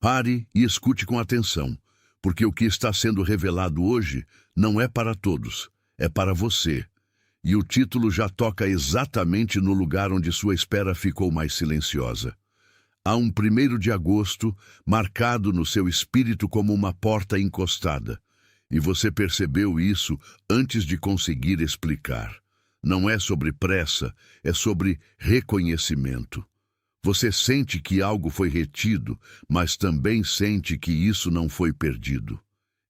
Pare e escute com atenção, porque o que está sendo revelado hoje não é para todos, é para você. E o título já toca exatamente no lugar onde sua espera ficou mais silenciosa. Há um 1º de agosto marcado no seu espírito como uma porta encostada. E você percebeu isso antes de conseguir explicar. Não é sobre pressa, é sobre reconhecimento. Você sente que algo foi retido, mas também sente que isso não foi perdido.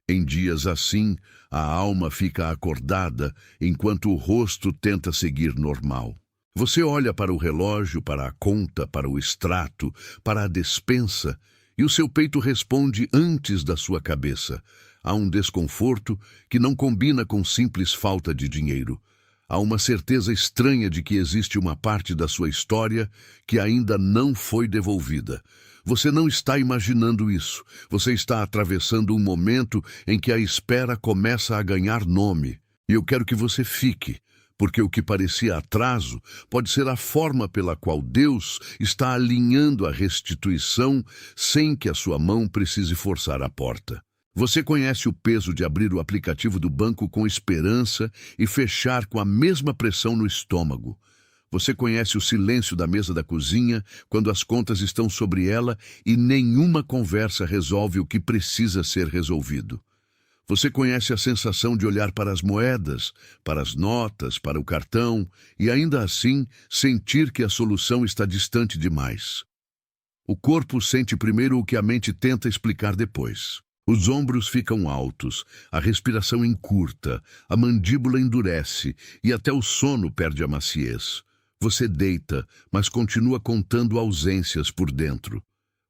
Em dias assim, a alma fica acordada enquanto o rosto tenta seguir normal. Você olha para o relógio, para a conta, para o extrato, para a despensa, e o seu peito responde antes da sua cabeça. Há um desconforto que não combina com simples falta de dinheiro. Há uma certeza estranha de que existe uma parte da sua história que ainda não foi devolvida. Você não está imaginando isso. Você está atravessando um momento em que a espera começa a ganhar nome. E eu quero que você fique, porque o que parecia atraso pode ser a forma pela qual Deus está alinhando a restituição sem que a sua mão precise forçar a porta. Você conhece o peso de abrir o aplicativo do banco com esperança e fechar com a mesma pressão no estômago. Você conhece o silêncio da mesa da cozinha quando as contas estão sobre ela e nenhuma conversa resolve o que precisa ser resolvido. Você conhece a sensação de olhar para as moedas, para as notas, para o cartão e ainda assim sentir que a solução está distante demais. O corpo sente primeiro o que a mente tenta explicar depois. Os ombros ficam altos, a respiração encurta, a mandíbula endurece e até o sono perde a maciez. Você deita, mas continua contando ausências por dentro.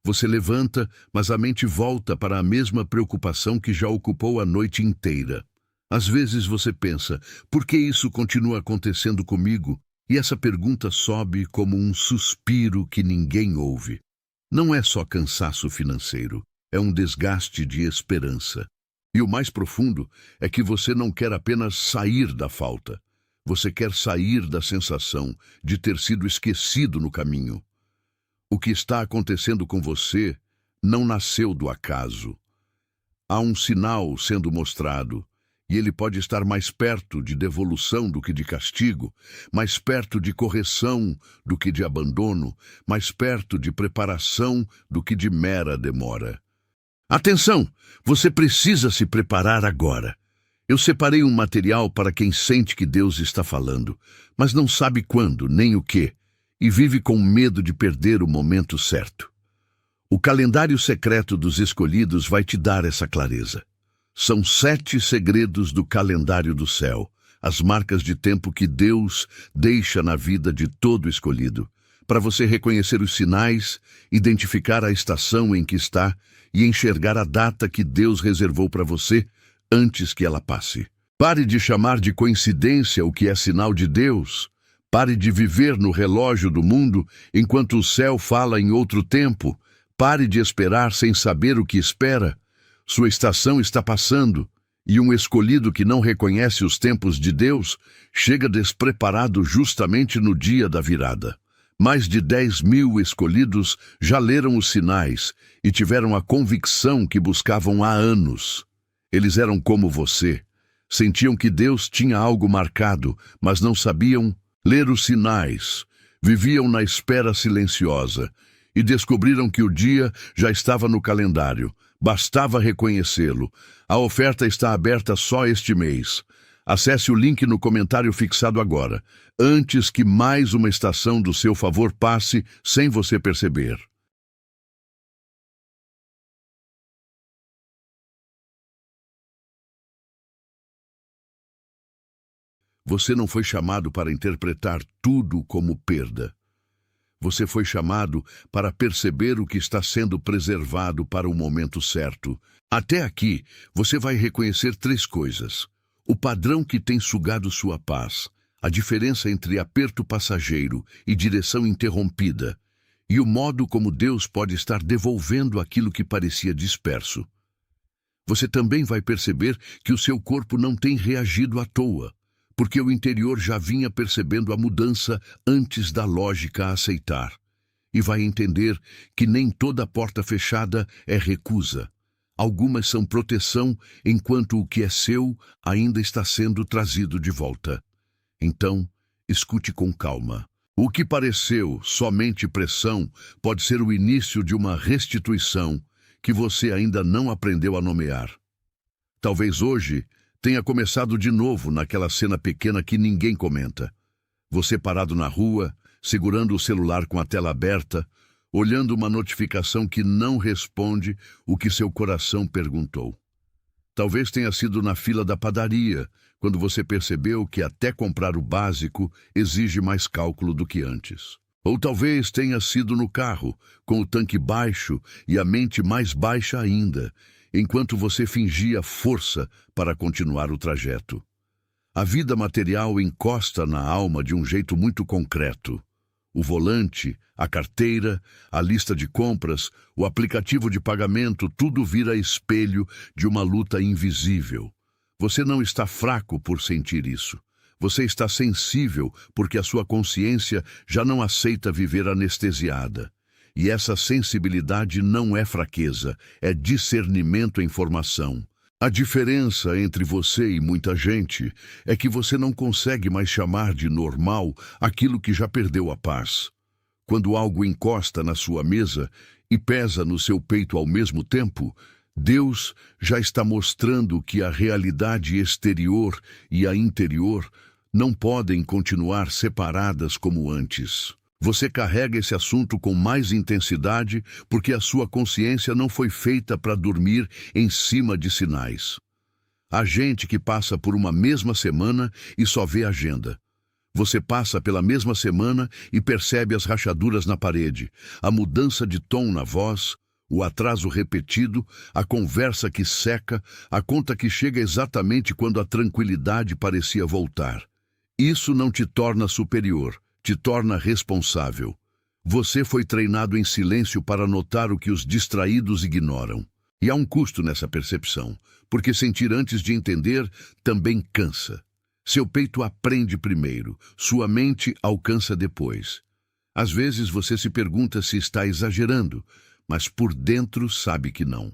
Você levanta, mas a mente volta para a mesma preocupação que já ocupou a noite inteira. Às vezes você pensa, por que isso continua acontecendo comigo? E essa pergunta sobe como um suspiro que ninguém ouve. Não é só cansaço financeiro. É um desgaste de esperança. E o mais profundo é que você não quer apenas sair da falta. Você quer sair da sensação de ter sido esquecido no caminho. O que está acontecendo com você não nasceu do acaso. Há um sinal sendo mostrado, e ele pode estar mais perto de devolução do que de castigo, mais perto de correção do que de abandono, mais perto de preparação do que de mera demora. Atenção! Você precisa se preparar agora. Eu separei um material para quem sente que Deus está falando, mas não sabe quando, nem o que, e vive com medo de perder o momento certo. O calendário secreto dos escolhidos vai te dar essa clareza. São 7 segredos do calendário do céu, as marcas de tempo que Deus deixa na vida de todo escolhido, para você reconhecer os sinais, identificar a estação em que está e enxergar a data que Deus reservou para você antes que ela passe. Pare de chamar de coincidência o que é sinal de Deus. Pare de viver no relógio do mundo enquanto o céu fala em outro tempo. Pare de esperar sem saber o que espera. Sua estação está passando, e um escolhido que não reconhece os tempos de Deus chega despreparado justamente no dia da virada. Mais de 10.000 escolhidos já leram os sinais e tiveram a convicção que buscavam há anos. Eles eram como você. Sentiam que Deus tinha algo marcado, mas não sabiam ler os sinais. Viviam na espera silenciosa e descobriram que o dia já estava no calendário. Bastava reconhecê-lo. A oferta está aberta só este mês. Acesse o link no comentário fixado agora, antes que mais uma estação do seu favor passe sem você perceber. Você não foi chamado para interpretar tudo como perda. Você foi chamado para perceber o que está sendo preservado para o momento certo. Até aqui, você vai reconhecer 3 coisas. O padrão que tem sugado sua paz, a diferença entre aperto passageiro e direção interrompida, e o modo como Deus pode estar devolvendo aquilo que parecia disperso. Você também vai perceber que o seu corpo não tem reagido à toa, porque o interior já vinha percebendo a mudança antes da lógica aceitar. e vai entender que nem toda porta fechada é recusa. Algumas são proteção, enquanto o que é seu ainda está sendo trazido de volta. Então, escute com calma. O que pareceu somente pressão pode ser o início de uma restituição que você ainda não aprendeu a nomear. Talvez hoje tenha começado de novo naquela cena pequena que ninguém comenta. Você parado na rua, segurando o celular com a tela aberta, olhando uma notificação que não responde o que seu coração perguntou. Talvez tenha sido na fila da padaria, quando você percebeu que até comprar o básico exige mais cálculo do que antes. Ou talvez tenha sido no carro, com o tanque baixo e a mente mais baixa ainda, enquanto você fingia força para continuar o trajeto. A vida material encosta na alma de um jeito muito concreto. O volante, a carteira, a lista de compras, o aplicativo de pagamento, tudo vira espelho de uma luta invisível. Você não está fraco por sentir isso. Você está sensível porque a sua consciência já não aceita viver anestesiada. E essa sensibilidade não é fraqueza, é discernimento em formação. A diferença entre você e muita gente é que você não consegue mais chamar de normal aquilo que já perdeu a paz. Quando algo encosta na sua mesa e pesa no seu peito ao mesmo tempo, Deus já está mostrando que a realidade exterior e a interior não podem continuar separadas como antes. Você carrega esse assunto com mais intensidade porque a sua consciência não foi feita para dormir em cima de sinais. Há gente que passa por uma mesma semana e só vê a agenda. Você passa pela mesma semana e percebe as rachaduras na parede, a mudança de tom na voz, o atraso repetido, a conversa que seca, a conta que chega exatamente quando a tranquilidade parecia voltar. Isso não te torna superior, te torna responsável. Você foi treinado em silêncio para notar o que os distraídos ignoram. E há um custo nessa percepção, porque sentir antes de entender também cansa. Seu peito aprende primeiro, sua mente alcança depois. Às vezes você se pergunta se está exagerando, mas por dentro sabe que não.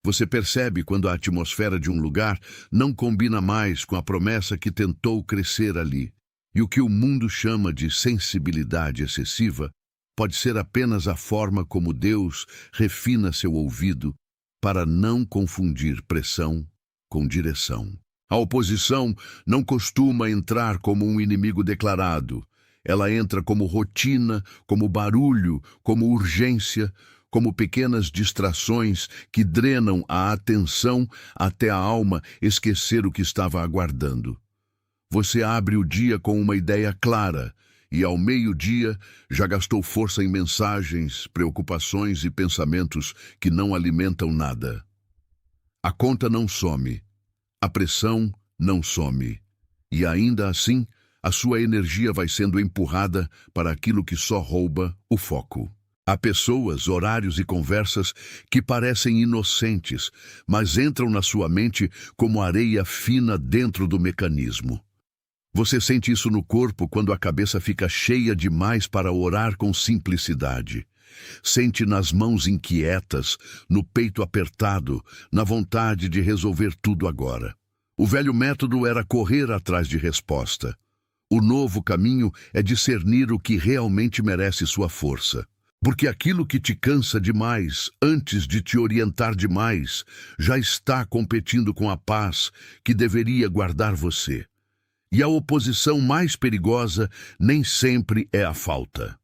Você percebe quando a atmosfera de um lugar não combina mais com a promessa que tentou crescer ali. E o que o mundo chama de sensibilidade excessiva pode ser apenas a forma como Deus refina seu ouvido para não confundir pressão com direção. A oposição não costuma entrar como um inimigo declarado. Ela entra como rotina, como barulho, como urgência, como pequenas distrações que drenam a atenção até a alma esquecer o que estava aguardando. Você abre o dia com uma ideia clara e, ao meio-dia, já gastou força em mensagens, preocupações e pensamentos que não alimentam nada. A conta não some, a pressão não some, e ainda assim, a sua energia vai sendo empurrada para aquilo que só rouba o foco. Há pessoas, horários e conversas que parecem inocentes, mas entram na sua mente como areia fina dentro do mecanismo. Você sente isso no corpo quando a cabeça fica cheia demais para orar com simplicidade. Sente nas mãos inquietas, no peito apertado, na vontade de resolver tudo agora. O velho método era correr atrás de resposta. O novo caminho é discernir o que realmente merece sua força. Porque aquilo que te cansa demais, antes de te orientar demais, já está competindo com a paz que deveria guardar você. E a oposição mais perigosa nem sempre é a falta.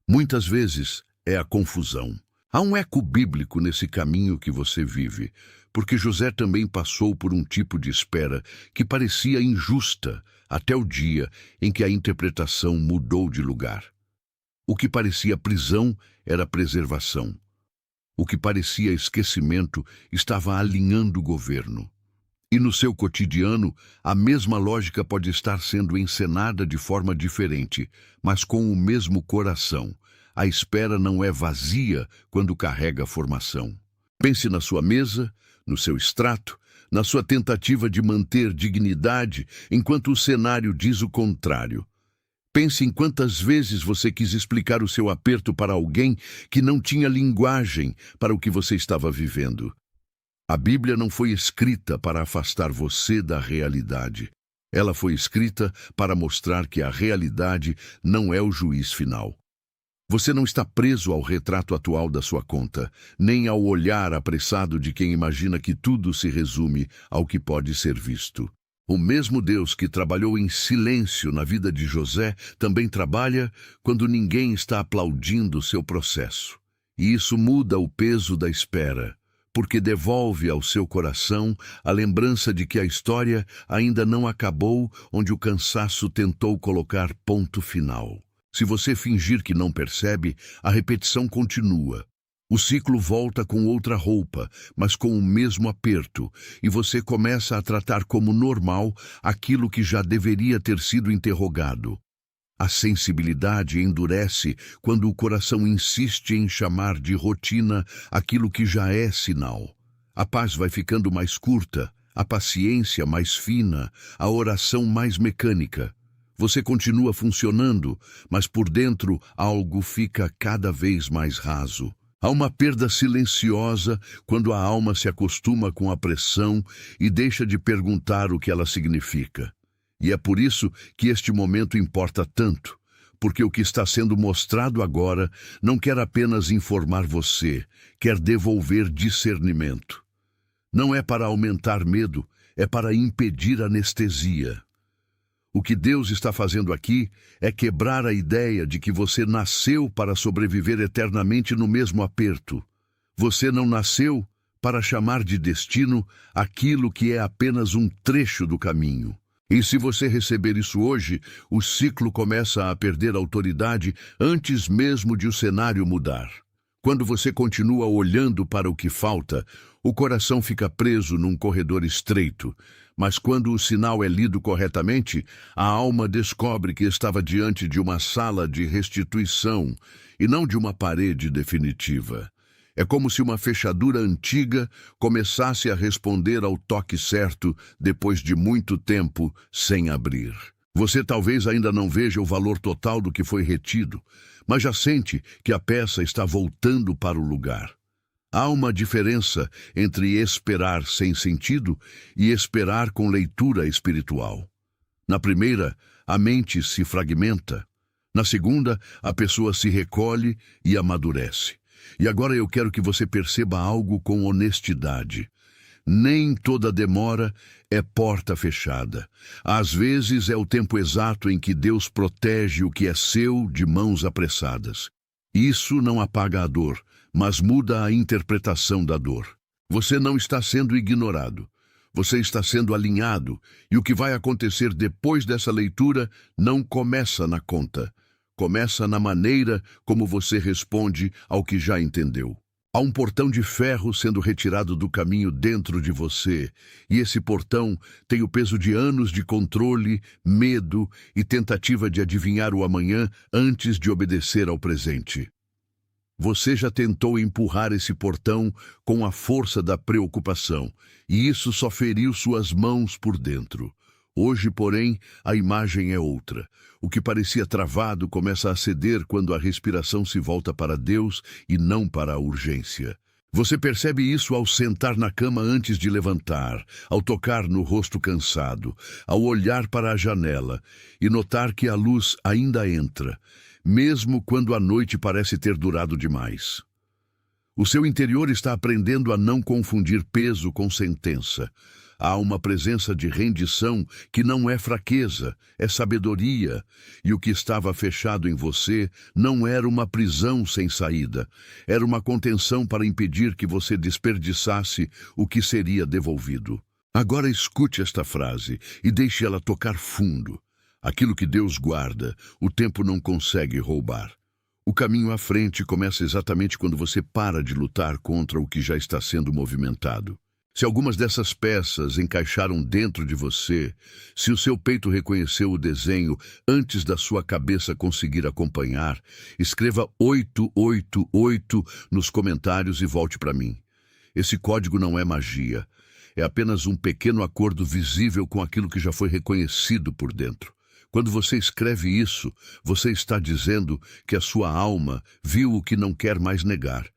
Muitas vezes é a confusão. Há um eco bíblico nesse caminho que você vive, porque José também passou por um tipo de espera que parecia injusta até o dia em que a interpretação mudou de lugar. O que parecia prisão era preservação. O que parecia esquecimento estava alinhando o governo. E no seu cotidiano, a mesma lógica pode estar sendo encenada de forma diferente, mas com o mesmo coração. A espera não é vazia quando carrega formação. Pense na sua mesa, no seu extrato, na sua tentativa de manter dignidade, enquanto o cenário diz o contrário. Pense em quantas vezes você quis explicar o seu aperto para alguém que não tinha linguagem para o que você estava vivendo. A Bíblia não foi escrita para afastar você da realidade. Ela foi escrita para mostrar que a realidade não é o juiz final. Você não está preso ao retrato atual da sua conta, nem ao olhar apressado de quem imagina que tudo se resume ao que pode ser visto. O mesmo Deus que trabalhou em silêncio na vida de José também trabalha quando ninguém está aplaudindo seu processo. E isso muda o peso da espera, porque devolve ao seu coração a lembrança de que a história ainda não acabou onde o cansaço tentou colocar ponto final. Se você fingir que não percebe, a repetição continua. O ciclo volta com outra roupa, mas com o mesmo aperto, e você começa a tratar como normal aquilo que já deveria ter sido interrogado. A sensibilidade endurece quando o coração insiste em chamar de rotina aquilo que já é sinal. A paz vai ficando mais curta, a paciência mais fina, a oração mais mecânica. Você continua funcionando, mas por dentro algo fica cada vez mais raso. Há uma perda silenciosa quando a alma se acostuma com a pressão e deixa de perguntar o que ela significa. E é por isso que este momento importa tanto, porque o que está sendo mostrado agora não quer apenas informar você, quer devolver discernimento. Não é para aumentar medo, é para impedir anestesia. O que Deus está fazendo aqui é quebrar a ideia de que você nasceu para sobreviver eternamente no mesmo aperto. Você não nasceu para chamar de destino aquilo que é apenas um trecho do caminho. E se você receber isso hoje, o ciclo começa a perder autoridade antes mesmo de o cenário mudar. Quando você continua olhando para o que falta, o coração fica preso num corredor estreito. Mas quando o sinal é lido corretamente, a alma descobre que estava diante de uma sala de restituição e não de uma parede definitiva. É como se uma fechadura antiga começasse a responder ao toque certo depois de muito tempo sem abrir. Você talvez ainda não veja o valor total do que foi retido, mas já sente que a peça está voltando para o lugar. Há uma diferença entre esperar sem sentido e esperar com leitura espiritual. Na primeira, a mente se fragmenta. Na segunda, a pessoa se recolhe e amadurece. E agora eu quero que você perceba algo com honestidade. Nem toda demora é porta fechada. Às vezes é o tempo exato em que Deus protege o que é seu de mãos apressadas. Isso não apaga a dor, mas muda a interpretação da dor. Você não está sendo ignorado. Você está sendo alinhado, e o que vai acontecer depois dessa leitura não começa na conta. Começa na maneira como você responde ao que já entendeu. Há um portão de ferro sendo retirado do caminho dentro de você, e esse portão tem o peso de anos de controle, medo e tentativa de adivinhar o amanhã antes de obedecer ao presente. Você já tentou empurrar esse portão com a força da preocupação, e isso só feriu suas mãos por dentro. Hoje, porém, a imagem é outra. O que parecia travado começa a ceder quando a respiração se volta para Deus e não para a urgência. Você percebe isso ao sentar na cama antes de levantar, ao tocar no rosto cansado, ao olhar para a janela e notar que a luz ainda entra, mesmo quando a noite parece ter durado demais. O seu interior está aprendendo a não confundir peso com sentença. Há uma presença de rendição que não é fraqueza, é sabedoria, e o que estava fechado em você não era uma prisão sem saída, era uma contenção para impedir que você desperdiçasse o que seria devolvido. Agora escute esta frase e deixe ela tocar fundo. Aquilo que Deus guarda, o tempo não consegue roubar. O caminho à frente começa exatamente quando você para de lutar contra o que já está sendo movimentado. Se algumas dessas peças encaixaram dentro de você, se o seu peito reconheceu o desenho antes da sua cabeça conseguir acompanhar, escreva 888 nos comentários e volte para mim. Esse código não é magia, é apenas um pequeno acordo visível com aquilo que já foi reconhecido por dentro. Quando você escreve isso, você está dizendo que a sua alma viu o que não quer mais negar.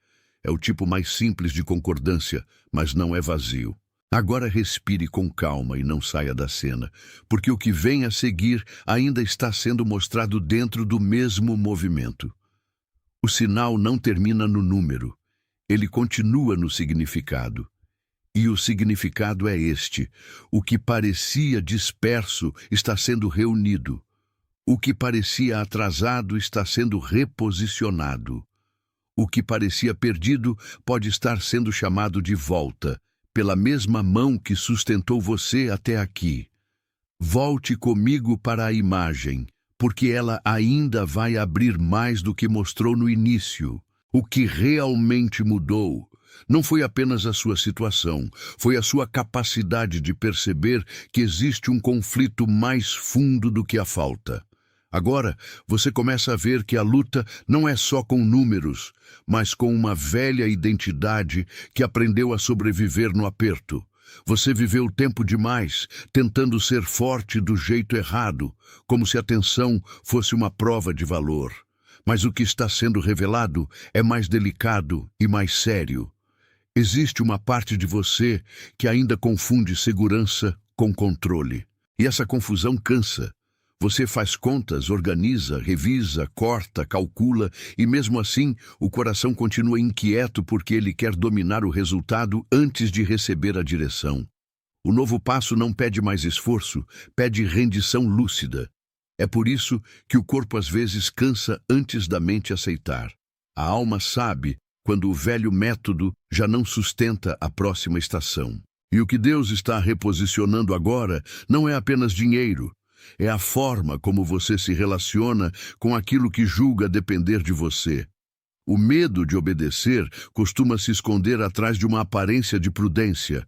É o tipo mais simples de concordância, mas não é vazio. Agora respire com calma e não saia da cena, porque o que vem a seguir ainda está sendo mostrado dentro do mesmo movimento. O sinal não termina no número, ele continua no significado. E o significado é este: o que parecia disperso está sendo reunido. O que parecia atrasado está sendo reposicionado. O que parecia perdido pode estar sendo chamado de volta, pela mesma mão que sustentou você até aqui. Volte comigo para a imagem, porque ela ainda vai abrir mais do que mostrou no início. O que realmente mudou não foi apenas a sua situação, foi a sua capacidade de perceber que existe um conflito mais fundo do que a falta. Agora, você começa a ver que a luta não é só com números, mas com uma velha identidade que aprendeu a sobreviver no aperto. Você viveu tempo demais tentando ser forte do jeito errado, como se a tensão fosse uma prova de valor. Mas o que está sendo revelado é mais delicado e mais sério. Existe uma parte de você que ainda confunde segurança com controle. E essa confusão cansa. Você faz contas, organiza, revisa, corta, calcula, e mesmo assim o coração continua inquieto porque ele quer dominar o resultado antes de receber a direção. O novo passo não pede mais esforço, pede rendição lúcida. É por isso que o corpo às vezes cansa antes da mente aceitar. A alma sabe quando o velho método já não sustenta a próxima estação. E o que Deus está reposicionando agora não é apenas dinheiro, é a forma como você se relaciona com aquilo que julga depender de você. O medo de obedecer costuma se esconder atrás de uma aparência de prudência.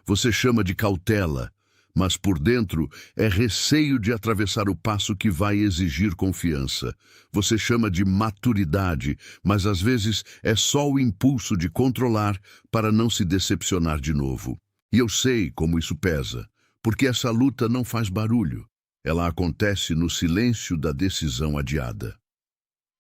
Você chama de cautela, mas por dentro é receio de atravessar o passo que vai exigir confiança. Você chama de maturidade, mas às vezes é só o impulso de controlar para não se decepcionar de novo. E eu sei como isso pesa, porque essa luta não faz barulho. Ela acontece no silêncio da decisão adiada.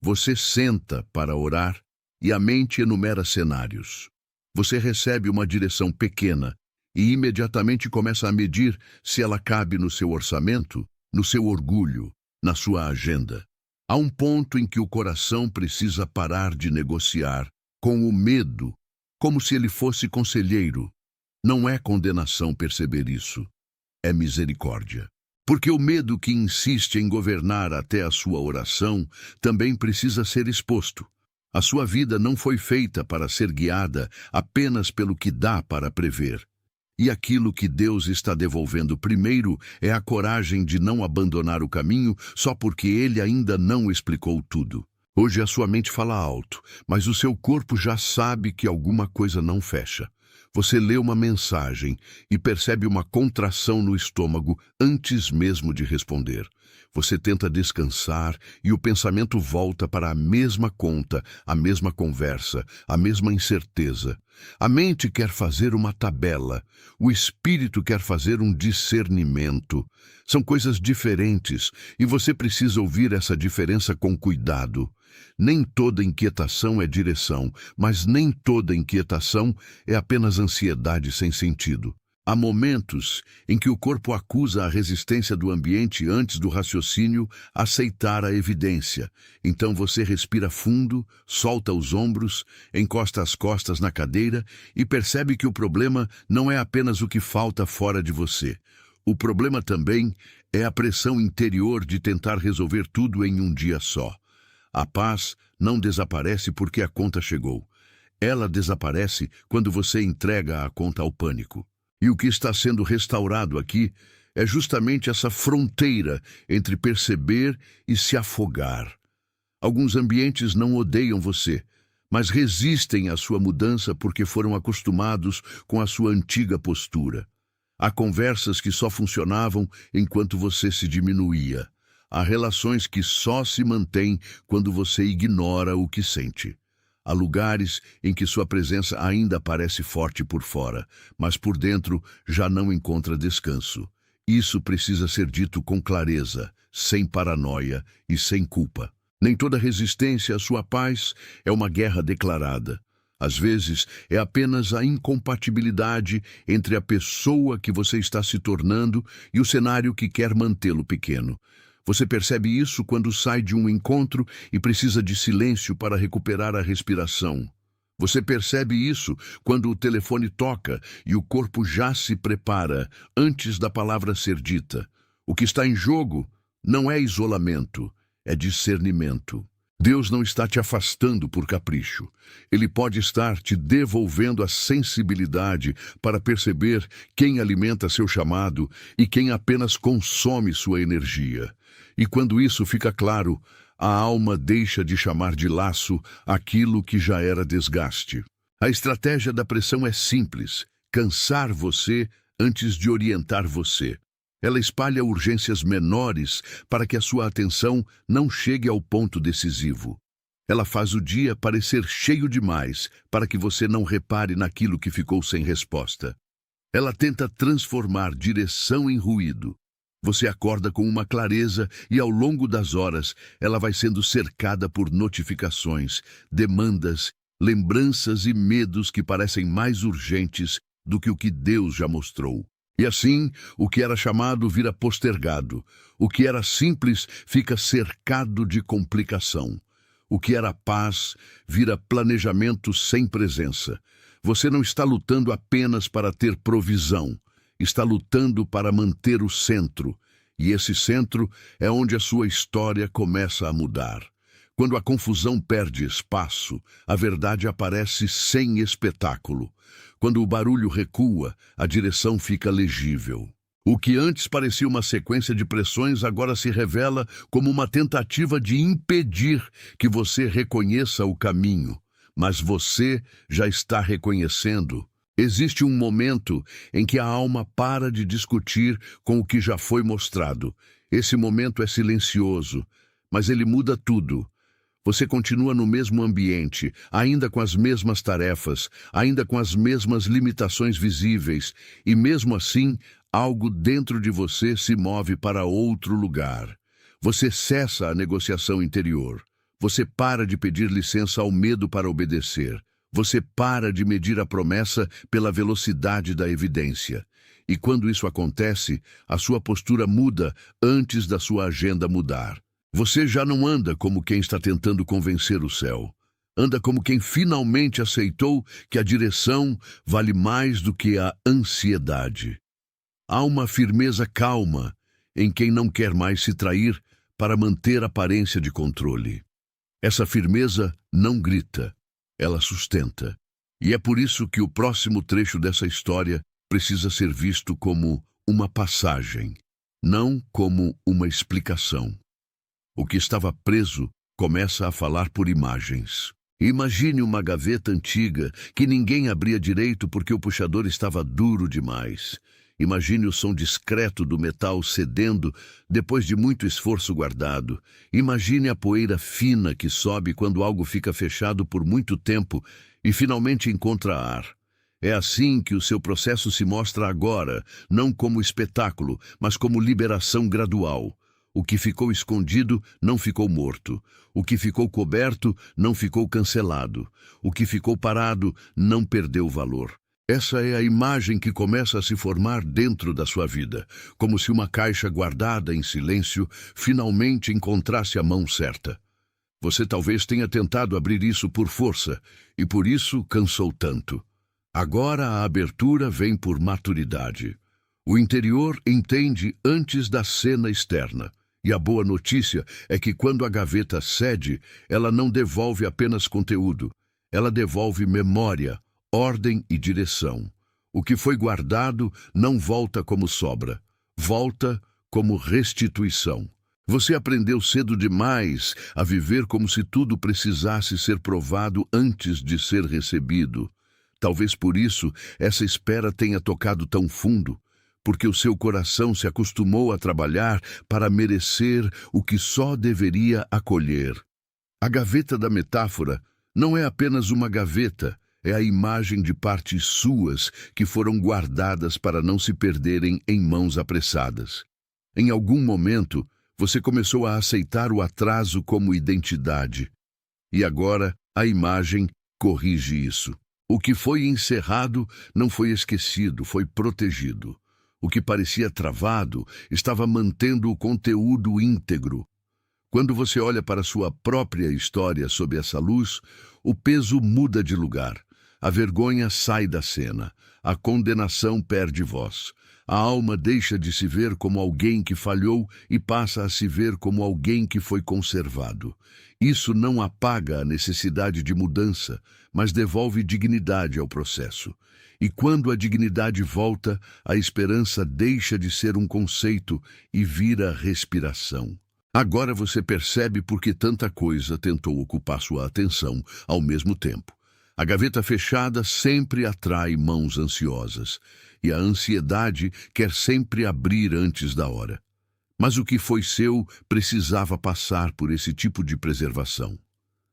Você senta para orar e a mente enumera cenários. Você recebe uma direção pequena e imediatamente começa a medir se ela cabe no seu orçamento, no seu orgulho, na sua agenda. Há um ponto em que o coração precisa parar de negociar com o medo, como se ele fosse conselheiro. Não é condenação perceber isso, é misericórdia. Porque o medo que insiste em governar até a sua oração também precisa ser exposto. A sua vida não foi feita para ser guiada apenas pelo que dá para prever. E aquilo que Deus está devolvendo primeiro é a coragem de não abandonar o caminho só porque Ele ainda não explicou tudo. Hoje a sua mente fala alto, mas o seu corpo já sabe que alguma coisa não fecha. Você lê uma mensagem e percebe uma contração no estômago antes mesmo de responder. Você tenta descansar e o pensamento volta para a mesma conta, a mesma conversa, a mesma incerteza. A mente quer fazer uma tabela, o espírito quer fazer um discernimento. São coisas diferentes e você precisa ouvir essa diferença com cuidado. Nem toda inquietação é direção, mas nem toda inquietação é apenas ansiedade sem sentido. Há momentos em que o corpo acusa a resistência do ambiente antes do raciocínio aceitar a evidência. Então você respira fundo, solta os ombros, encosta as costas na cadeira e percebe que o problema não é apenas o que falta fora de você. O problema também é a pressão interior de tentar resolver tudo em um dia só. A paz não desaparece porque a conta chegou. Ela desaparece quando você entrega a conta ao pânico. E o que está sendo restaurado aqui é justamente essa fronteira entre perceber e se afogar. Alguns ambientes não odeiam você, mas resistem à sua mudança porque foram acostumados com a sua antiga postura. Há conversas que só funcionavam enquanto você se diminuía. Há relações que só se mantêm quando você ignora o que sente. Há lugares em que sua presença ainda parece forte por fora, mas por dentro já não encontra descanso. Isso precisa ser dito com clareza. sem paranoia e sem culpa. Nem toda resistência à sua paz é uma guerra declarada. Às vezes, é apenas a incompatibilidade entre a pessoa que você está se tornando e o cenário que quer mantê-lo pequeno. Você percebe isso quando sai de um encontro e precisa de silêncio para recuperar a respiração. Você percebe isso quando o telefone toca e o corpo já se prepara antes da palavra ser dita. O que está em jogo não é isolamento, é discernimento. Deus não está te afastando por capricho. Ele pode estar te devolvendo a sensibilidade para perceber quem alimenta seu chamado e quem apenas consome sua energia. E quando isso fica claro, a alma deixa de chamar de laço aquilo que já era desgaste. A estratégia da pressão é simples: cansar você antes de orientar você. Ela espalha urgências menores para que a sua atenção não chegue ao ponto decisivo. Ela faz o dia parecer cheio demais para que você não repare naquilo que ficou sem resposta. Ela tenta transformar direção em ruído. Você acorda com uma clareza e, ao longo das horas, ela vai sendo cercada por notificações, demandas, lembranças e medos que parecem mais urgentes do que o que Deus já mostrou. E assim, o que era chamado vira postergado. O que era simples fica cercado de complicação. O que era paz vira planejamento sem presença. Você não está lutando apenas para ter provisão. Está lutando para manter o centro. E esse centro é onde a sua história começa a mudar. Quando a confusão perde espaço, a verdade aparece sem espetáculo. Quando o barulho recua, a direção fica legível. O que antes parecia uma sequência de pressões agora se revela como uma tentativa de impedir que você reconheça o caminho. Mas você já está reconhecendo. Existe um momento em que a alma para de discutir com o que já foi mostrado. Esse momento é silencioso, mas ele muda tudo. Você continua no mesmo ambiente, ainda com as mesmas tarefas, ainda com as mesmas limitações visíveis, e mesmo assim, algo dentro de você se move para outro lugar. Você cessa a negociação interior. Você para de pedir licença ao medo para obedecer. Você para de medir a promessa pela velocidade da evidência. E quando isso acontece, a sua postura muda antes da sua agenda mudar. Você já não anda como quem está tentando convencer o céu. Anda como quem finalmente aceitou que a direção vale mais do que a ansiedade. Há uma firmeza calma em quem não quer mais se trair para manter a aparência de controle. Essa firmeza não grita, ela sustenta. E é por isso que o próximo trecho dessa história precisa ser visto como uma passagem, não como uma explicação. O que estava preso começa a falar por imagens. Imagine uma gaveta antiga que ninguém abria direito porque o puxador estava duro demais. Imagine o som discreto do metal cedendo depois de muito esforço guardado. Imagine a poeira fina que sobe quando algo fica fechado por muito tempo e finalmente encontra ar. É assim que o seu processo se mostra agora, não como espetáculo, mas como liberação gradual. O que ficou escondido não ficou morto. O que ficou coberto não ficou cancelado. O que ficou parado não perdeu valor. Essa é a imagem que começa a se formar dentro da sua vida, como se uma caixa guardada em silêncio finalmente encontrasse a mão certa. Você talvez tenha tentado abrir isso por força, e por isso cansou tanto. Agora a abertura vem por maturidade. O interior entende antes da cena externa. E a boa notícia é que quando a gaveta cede, ela não devolve apenas conteúdo. Ela devolve memória, ordem e direção. O que foi guardado não volta como sobra. Volta como restituição. Você aprendeu cedo demais a viver como se tudo precisasse ser provado antes de ser recebido. Talvez por isso essa espera tenha tocado tão fundo. Porque o seu coração se acostumou a trabalhar para merecer o que só deveria acolher. A gaveta da metáfora não é apenas uma gaveta, é a imagem de partes suas que foram guardadas para não se perderem em mãos apressadas. Em algum momento, Você começou a aceitar o atraso como identidade. E agora a imagem corrige isso. O que foi encerrado não foi esquecido, foi protegido. O que parecia travado estava mantendo o conteúdo íntegro. Quando você olha para sua própria história sob essa luz, o peso muda de lugar. A vergonha sai da cena. A condenação perde voz. A alma deixa de se ver como alguém que falhou e passa a se ver como alguém que foi conservado. Isso não apaga a necessidade de mudança, mas devolve dignidade ao processo. E quando a dignidade volta, a esperança deixa de ser um conceito e vira respiração. Agora você percebe por que tanta coisa tentou ocupar sua atenção ao mesmo tempo. A gaveta fechada sempre atrai mãos ansiosas, e a ansiedade quer sempre abrir antes da hora. Mas o que foi seu precisava passar por esse tipo de preservação.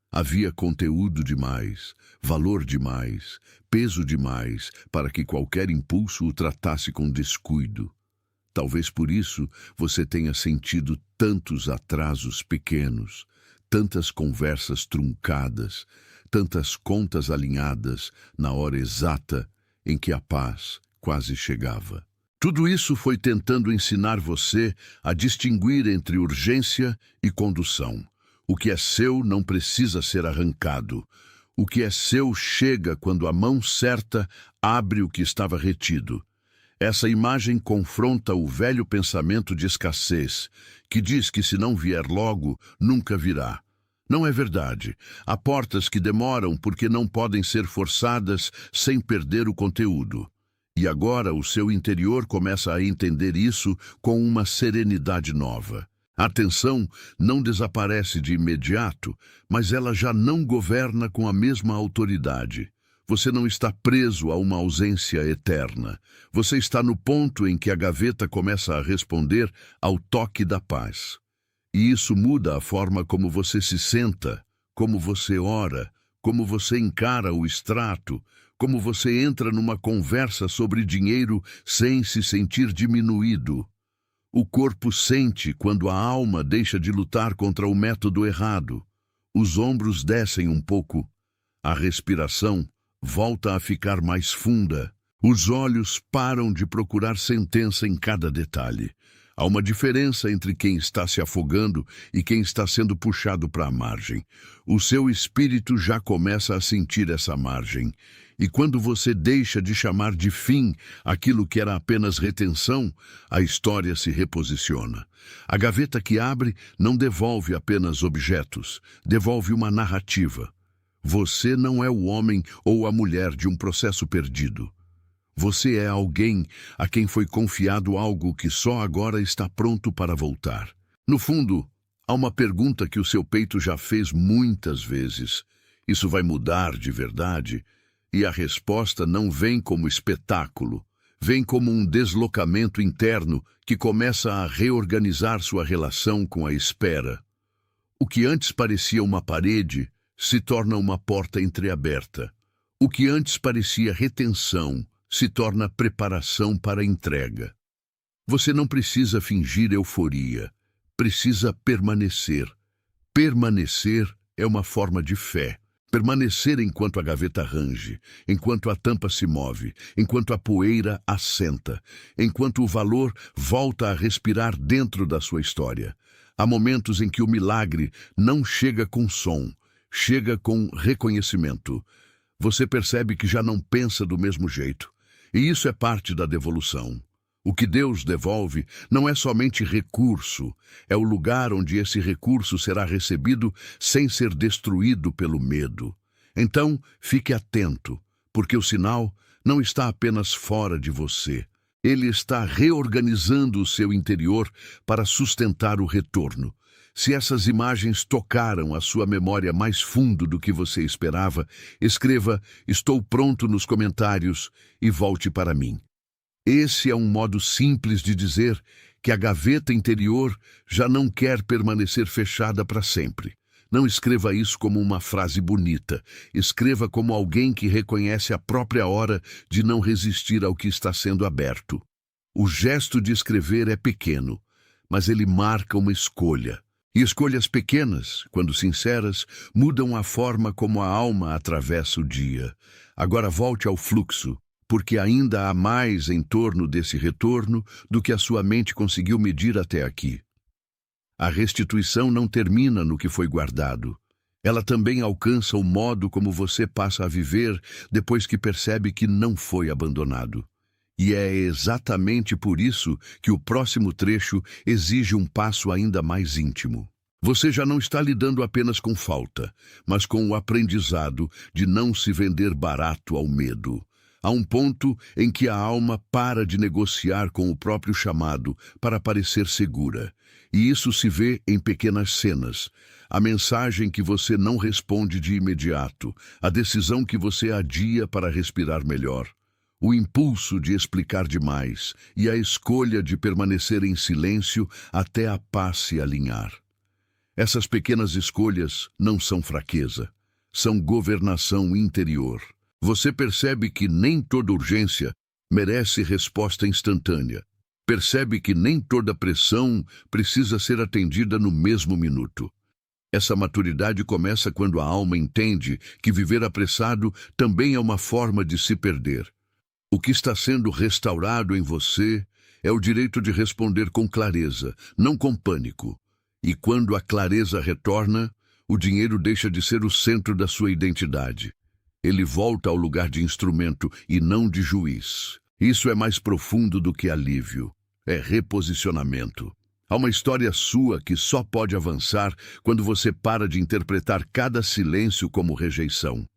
Havia conteúdo demais, valor demais, peso demais para que qualquer impulso o tratasse com descuido. Talvez por isso você tenha sentido tantos atrasos pequenos, tantas conversas truncadas, tantas contas alinhadas na hora exata em que a paz quase chegava. Tudo isso foi tentando ensinar você a distinguir entre urgência e condução. O que é seu não precisa ser arrancado. O que é seu chega quando a mão certa abre o que estava retido. Essa imagem confronta o velho pensamento de escassez, que diz que se não vier logo, nunca virá. Não é verdade. Há portas que demoram porque não podem ser forçadas sem perder o conteúdo. E agora o seu interior começa a entender isso com uma serenidade nova. A tensão não desaparece de imediato, mas ela já não governa com a mesma autoridade. Você não está preso a uma ausência eterna. Você está no ponto em que a gaveta começa a responder ao toque da paz. E isso muda a forma como você se senta, como você ora, como você encara o extrato, como você entra numa conversa sobre dinheiro sem se sentir diminuído. O corpo sente quando a alma deixa de lutar contra o método errado. Os ombros descem um pouco. A respiração volta a ficar mais funda. Os olhos param de procurar sentença em cada detalhe. Há uma diferença entre quem está se afogando e quem está sendo puxado para a margem. O seu espírito já começa a sentir essa margem. E quando você deixa de chamar de fim aquilo que era apenas retenção, a história se reposiciona. A gaveta que abre não devolve apenas objetos, devolve uma narrativa. Você não é o homem ou a mulher de um processo perdido. Você é alguém a quem foi confiado algo que só agora está pronto para voltar. No fundo, há uma pergunta que o seu peito já fez muitas vezes. Isso vai mudar de verdade? E a resposta não vem como espetáculo, vem como um deslocamento interno que começa a reorganizar sua relação com a espera. O que antes parecia uma parede se torna uma porta entreaberta. O que antes parecia retenção se torna preparação para a entrega. Você não precisa fingir euforia, precisa permanecer. Permanecer é uma forma de fé. Permanecer enquanto a gaveta range, enquanto a tampa se move, enquanto a poeira assenta, enquanto o valor volta a respirar dentro da sua história. Há momentos em que o milagre não chega com som, chega com reconhecimento. Você percebe que já não pensa do mesmo jeito. E isso é parte da devolução. O que Deus devolve não é somente recurso, é o lugar onde esse recurso será recebido sem ser destruído pelo medo. Então, fique atento, porque o sinal não está apenas fora de você. Ele está reorganizando o seu interior para sustentar o retorno. Se essas imagens tocaram a sua memória mais fundo do que você esperava, escreva "Estou pronto" nos comentários e volte para mim. Esse é um modo simples de dizer que a gaveta interior já não quer permanecer fechada para sempre. Não escreva isso como uma frase bonita. Escreva como alguém que reconhece a própria hora de não resistir ao que está sendo aberto. O gesto de escrever é pequeno, mas ele marca uma escolha. E escolhas pequenas, quando sinceras, mudam a forma como a alma atravessa o dia. Agora volte ao fluxo, porque ainda há mais em torno desse retorno do que a sua mente conseguiu medir até aqui. A restituição não termina no que foi guardado. Ela também alcança o modo como você passa a viver depois que percebe que não foi abandonado. E é exatamente por isso que o próximo trecho exige um passo ainda mais íntimo. Você já não está lidando apenas com falta, mas com o aprendizado de não se vender barato ao medo. Há um ponto em que a alma para de negociar com o próprio chamado para parecer segura. E isso se vê em pequenas cenas. A mensagem que você não responde de imediato, a decisão que você adia para respirar melhor, o impulso de explicar demais e a escolha de permanecer em silêncio até a paz se alinhar. Essas pequenas escolhas não são fraqueza, são governação interior. Você percebe que nem toda urgência merece resposta instantânea. Percebe que nem toda pressão precisa ser atendida no mesmo minuto. Essa maturidade começa quando a alma entende que viver apressado também é uma forma de se perder. O que está sendo restaurado em você é o direito de responder com clareza, não com pânico. E quando a clareza retorna, o dinheiro deixa de ser o centro da sua identidade. Ele volta ao lugar de instrumento e não de juiz. Isso é mais profundo do que alívio. É reposicionamento. Há uma história sua que só pode avançar quando você para de interpretar cada silêncio como rejeição.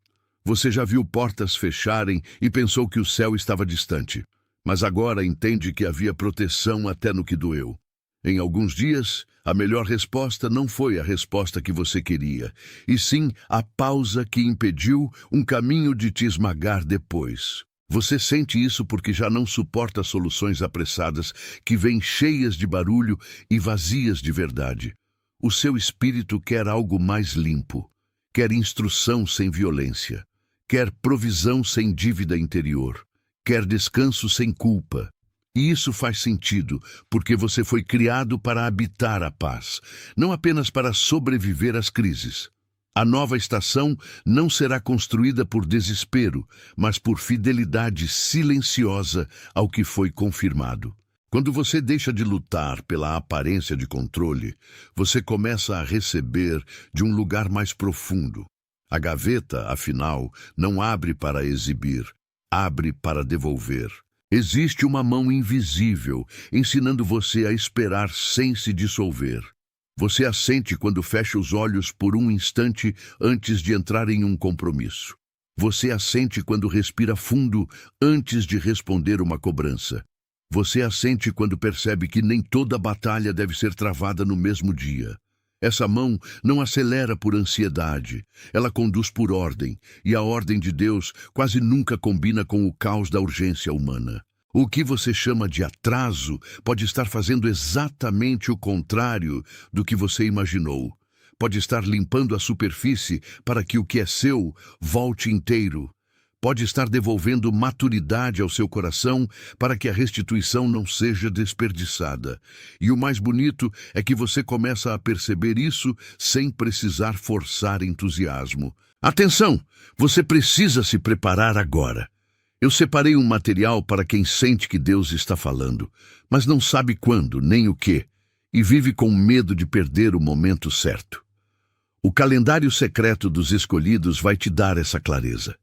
Você já viu portas fecharem e pensou que o céu estava distante, mas agora entende que havia proteção até no que doeu. Em alguns dias, a melhor resposta não foi a resposta que você queria, e sim a pausa que impediu um caminho de te esmagar depois. Você sente isso porque já não suporta soluções apressadas que vêm cheias de barulho e vazias de verdade. O seu espírito quer algo mais limpo, quer instrução sem violência. Quer provisão sem dívida interior, quer descanso sem culpa. E isso faz sentido, porque você foi criado para habitar a paz, não apenas para sobreviver às crises. A nova estação não será construída por desespero, mas por fidelidade silenciosa ao que foi confirmado. Quando você deixa de lutar pela aparência de controle, você começa a receber de um lugar mais profundo. A gaveta, afinal, não abre para exibir, abre para devolver. Existe uma mão invisível ensinando você a esperar sem se dissolver. Você a sente quando fecha os olhos por um instante antes de entrar em um compromisso. Você a sente quando respira fundo antes de responder uma cobrança. Você a sente quando percebe que nem toda batalha deve ser travada no mesmo dia. Essa mão não acelera por ansiedade, ela conduz por ordem, e a ordem de Deus quase nunca combina com o caos da urgência humana. O que você chama de atraso pode estar fazendo exatamente o contrário do que você imaginou. Pode estar limpando a superfície para que o que é seu volte inteiro. Pode estar devolvendo maturidade ao seu coração para que a restituição não seja desperdiçada. E o mais bonito é que você começa a perceber isso sem precisar forçar entusiasmo. Atenção! Você precisa se preparar agora. Eu separei um material para quem sente que Deus está falando, mas não sabe quando nem o que, e vive com medo de perder o momento certo. O calendário secreto dos escolhidos vai te dar essa clareza.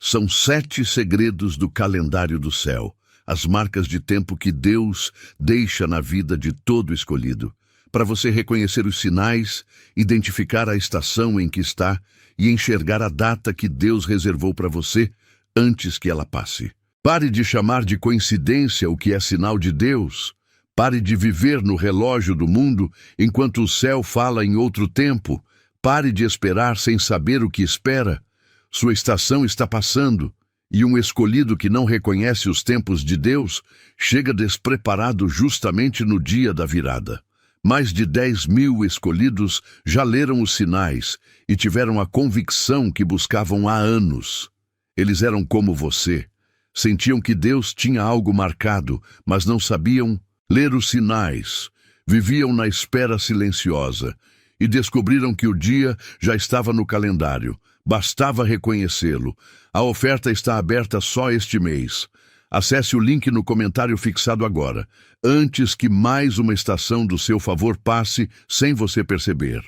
São 7 segredos do calendário do céu, as marcas de tempo que Deus deixa na vida de todo escolhido, para você reconhecer os sinais, identificar a estação em que está e enxergar a data que Deus reservou para você antes que ela passe. Pare de chamar de coincidência o que é sinal de Deus. Pare de viver no relógio do mundo enquanto o céu fala em outro tempo. Pare de esperar sem saber o que espera. Sua estação está passando, e um escolhido que não reconhece os tempos de Deus chega despreparado justamente no dia da virada. Mais de 10.000 escolhidos já leram os sinais e tiveram a convicção que buscavam há anos. Eles eram como você. Sentiam que Deus tinha algo marcado, mas não sabiam ler os sinais. Viviam na espera silenciosa e descobriram que o dia já estava no calendário. Bastava reconhecê-lo. A oferta está aberta só este mês. Acesse o link no comentário fixado agora, antes que mais uma estação do seu favor passe sem você perceber.